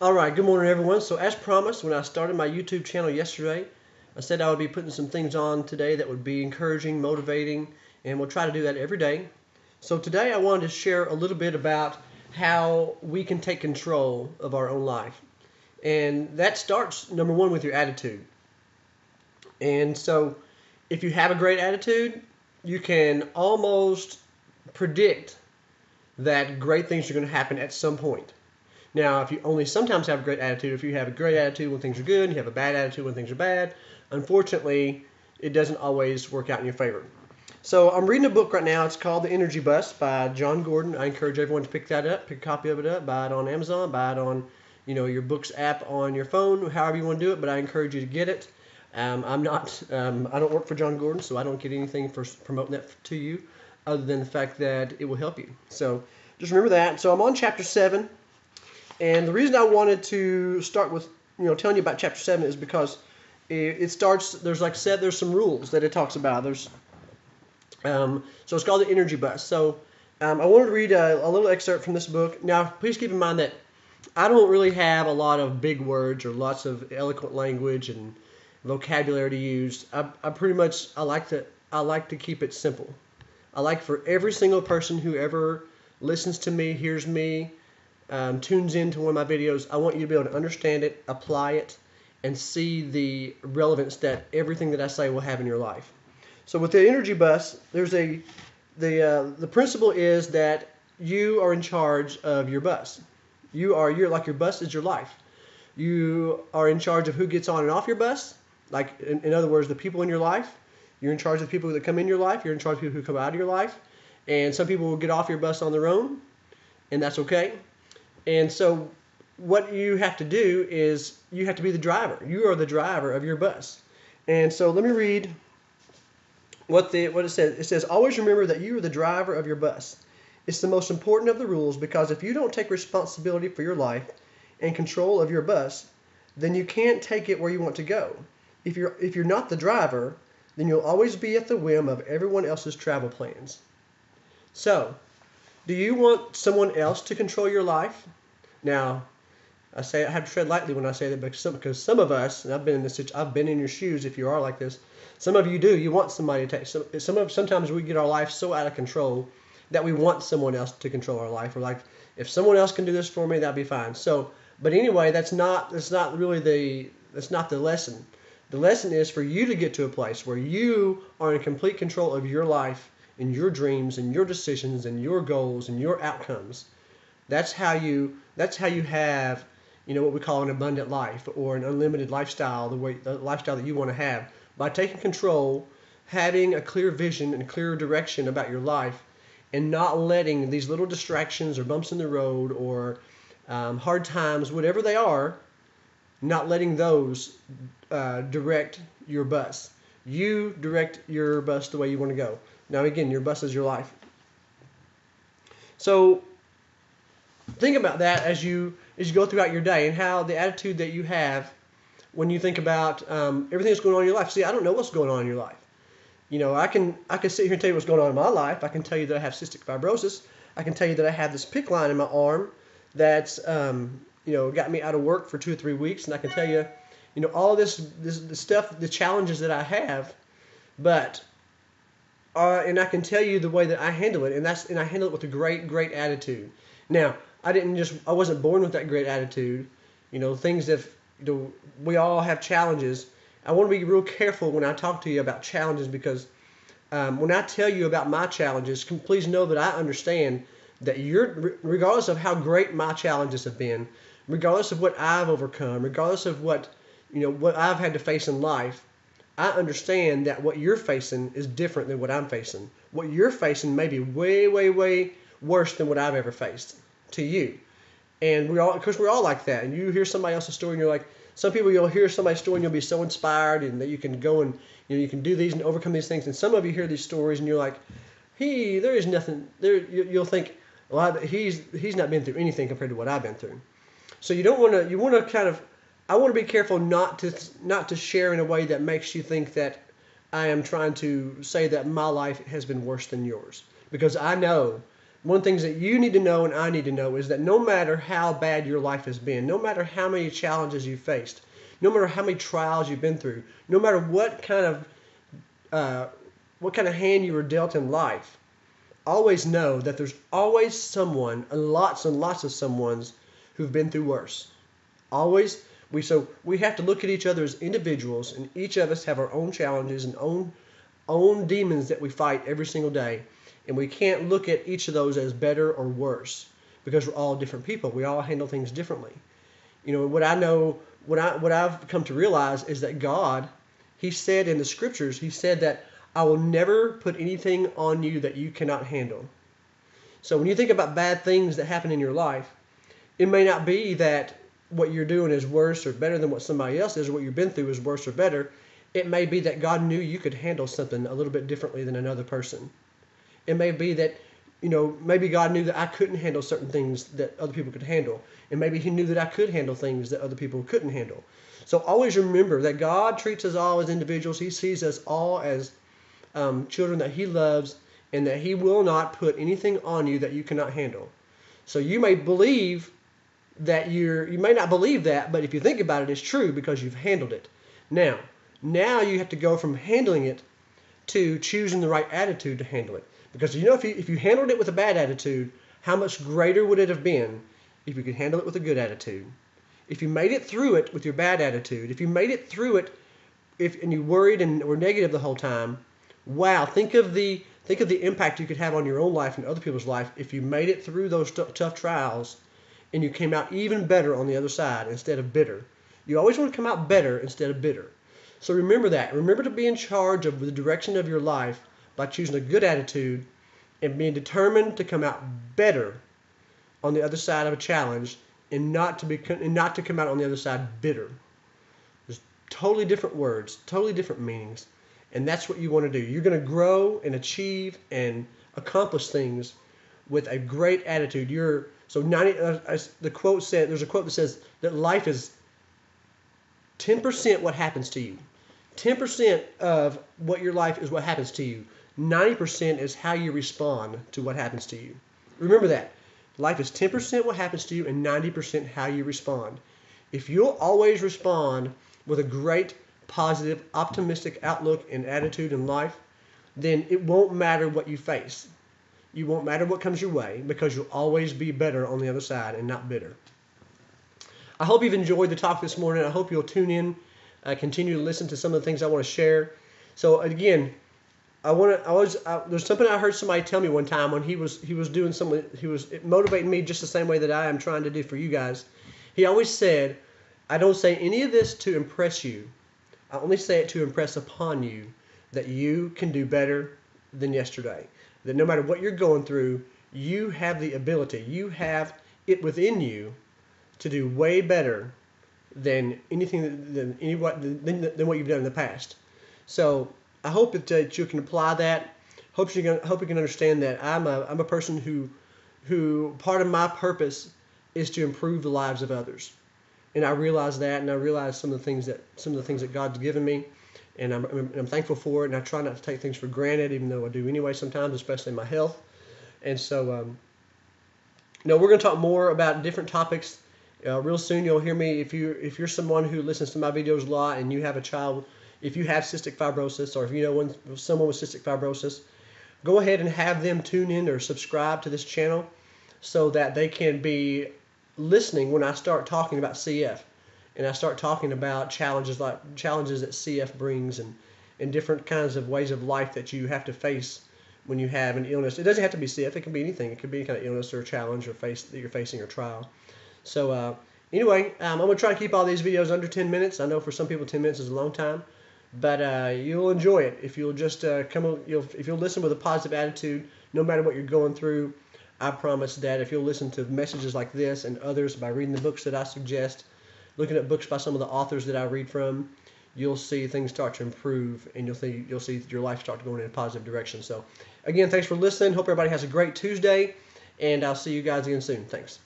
All right, good morning, everyone. So, as promised, when I started my YouTube channel yesterday, I said I would be putting some things on today that would be encouraging, motivating, and we'll try to do that every day. So, today I wanted to share a little bit about how we can take control of our own life. And that starts, number one, with your attitude. And so, if you have a great attitude, you can almost predict that great things are going to happen at some point. Now, if you only sometimes have a great attitude, if you have a great attitude when things are good, and you have a bad attitude when things are bad, unfortunately, it doesn't always work out in your favor. So I'm reading a book right now. It's called The Energy Bus by John Gordon. I encourage everyone to pick that up, pick a copy of it up, buy it on Amazon, buy it on your books app on your phone, however you want to do it. But I encourage you to get it. I'm not. I don't work for John Gordon, so I don't get anything for promoting that to you, other than the fact that it will help you. So just remember that. So I'm on chapter 7. And the reason I wanted to start with, telling you about chapter 7 is because it starts, there's like I said, there's some rules that it talks about. So it's called the Energy Bus. So I wanted to read a little excerpt from this book. Now, please keep in mind that I don't really have a lot of big words or lots of eloquent language and vocabulary to use. I pretty much, I like to keep it simple. I like for every single person who ever listens to me, hears me, tunes into one of my videos, I want you to be able to understand it, apply it, and see the relevance that everything that I say will have in your life. So with the Energy Bus, the principle is that you are in charge of your bus. You're like your bus is your life. You are in charge of who gets on and off your bus. Like in other words, the people in your life. You're in charge of the people that come in your life. You're in charge of people who come out of your life. And some people will get off your bus on their own, and that's okay. And so what you have to do is you have to be the driver. You are the driver of your bus. And so let me read what it says. It says, always remember that you are the driver of your bus. It's the most important of the rules because if you don't take responsibility for your life and control of your bus, then you can't take it where you want to go. If you're not the driver, then you'll always be at the whim of everyone else's travel plans. So, do you want someone else to control your life? Now, I have to tread lightly when I say that because some of us, and I've been in your shoes if you are like this. Some of you do. You want somebody to take sometimes we get our life so out of control that we want someone else to control our life. We're like, if someone else can do this for me, that'd be fine. So, but anyway, that's not the lesson. The lesson is for you to get to a place where you are in complete control of your life and your dreams and your decisions and your goals and your outcomes. That's how you have, what we call an abundant life or an unlimited lifestyle, the lifestyle that you want to have. By taking control, having a clear vision and clear direction about your life, and not letting these little distractions or bumps in the road or hard times, whatever they are, not letting those direct your bus. You direct your bus the way you want to go. Now, again, your bus is your life. So think about that as you go throughout your day and how the attitude that you have when you think about everything that's going on in your life. See, I don't know what's going on in your life. I can sit here and tell you what's going on in my life. I can tell you that I have cystic fibrosis. I can tell you that I have this PICC line in my arm that's got me out of work for 2 or 3 weeks, and I can tell you, all this stuff, the challenges that I have, but and I can tell you the way that I handle it, and I handle it with a great attitude. Now, I wasn't born with that great attitude. Things that we all have challenges. I want to be real careful when I talk to you about challenges because when I tell you about my challenges, please know that I understand that regardless of how great my challenges have been, regardless of what I've overcome, regardless of what I've had to face in life, I understand that what you're facing is different than what I'm facing. What you're facing may be way worse than what I've ever faced to you. And we're all like that. And you hear somebody else's story and you're like, some people you'll hear somebody's story and you'll be so inspired and that you can go and you can do these and overcome these things. And some of you hear these stories and you're like, there is nothing there. You'll think, well, he's not been through anything compared to what I've been through. So you want to kind of, I want to be careful not to share in a way that makes you think that I am trying to say that my life has been worse than yours, because I know one of the things that you need to know and I need to know is that no matter how bad your life has been, no matter how many challenges you've faced, no matter how many trials you've been through, no matter what kind of hand you were dealt in life, always know that there's always someone, and lots of someones who've been through worse. Always. So we have to look at each other as individuals, and each of us have our own challenges and own demons that we fight every single day. And we can't look at each of those as better or worse because we're all different people. We all handle things differently. What I've come to realize is that God, He said in the scriptures, He said that I will never put anything on you that you cannot handle. So when you think about bad things that happen in your life, it may not be that what you're doing is worse or better than what somebody else is, or what you've been through is worse or better. It may be that God knew you could handle something a little bit differently than another person. It may be that, maybe God knew that I couldn't handle certain things that other people could handle. And maybe He knew that I could handle things that other people couldn't handle. So always remember that God treats us all as individuals. He sees us all as children that He loves, and that He will not put anything on you that you cannot handle. So you may believe that you may not believe that, but if you think about it, it's true because you've handled it. Now you have to go from handling it to choosing the right attitude to handle it. Because if you handled it with a bad attitude, how much greater would it have been if you could handle it with a good attitude? If you made it through it with your bad attitude, if you made it through it and you worried and were negative the whole time, wow, think of the impact you could have on your own life and other people's life if you made it through those tough trials and you came out even better on the other side instead of bitter. You always want to come out better instead of bitter. So remember that. Remember to be in charge of the direction of your life by choosing a good attitude and being determined to come out better on the other side of a challenge, and not to come out on the other side bitter. There's totally different words, totally different meanings, and that's what you want to do. You're going to grow and achieve and accomplish things with a great attitude. The quote said, there's a quote that says that life is 10% what happens to you. 10% of what your life is what happens to you. 90% is how you respond to what happens to you. Remember that. Life is 10% what happens to you and 90% how you respond. If you'll always respond with a great, positive, optimistic outlook and attitude in life, then it won't matter what you face. You won't matter what comes your way because you'll always be better on the other side and not bitter. I hope you've enjoyed the talk this morning. I hope you'll tune in, continue to listen to some of the things I want to share. So again, there's something I heard somebody tell me one time when he was doing something. He was motivating me just the same way that I am trying to do for you guys. He always said, "I don't say any of this to impress you. I only say it to impress upon you that you can do better than yesterday. That no matter what you're going through, you have the ability. You have it within you to do way better than what you've done in the past." So I hope that you can apply that. Hope you can understand that I'm a person who part of my purpose is to improve the lives of others, and I realize that, and I realize some of the things that God's given me, and I'm thankful for it, and I try not to take things for granted, even though I do anyway sometimes, especially my health. And so, we're going to talk more about different topics real soon. You'll hear me if you're someone who listens to my videos a lot and you have a child. If you have cystic fibrosis, or if you know someone with cystic fibrosis, go ahead and have them tune in or subscribe to this channel so that they can be listening when I start talking about CF, and I start talking about challenges that CF brings, and different kinds of ways of life that you have to face when you have an illness. It doesn't have to be CF. It can be anything. It could be any kind of illness or challenge that you're facing or trial. So anyway, I'm going to try to keep all these videos under 10 minutes. I know for some people 10 minutes is a long time. But you'll enjoy it if you'll just if you'll listen with a positive attitude, no matter what you're going through. I promise that if you'll listen to messages like this and others by reading the books that I suggest, looking at books by some of the authors that I read from, you'll see things start to improve, and you'll see your life start going in a positive direction. So, again, thanks for listening. Hope everybody has a great Tuesday, and I'll see you guys again soon. Thanks.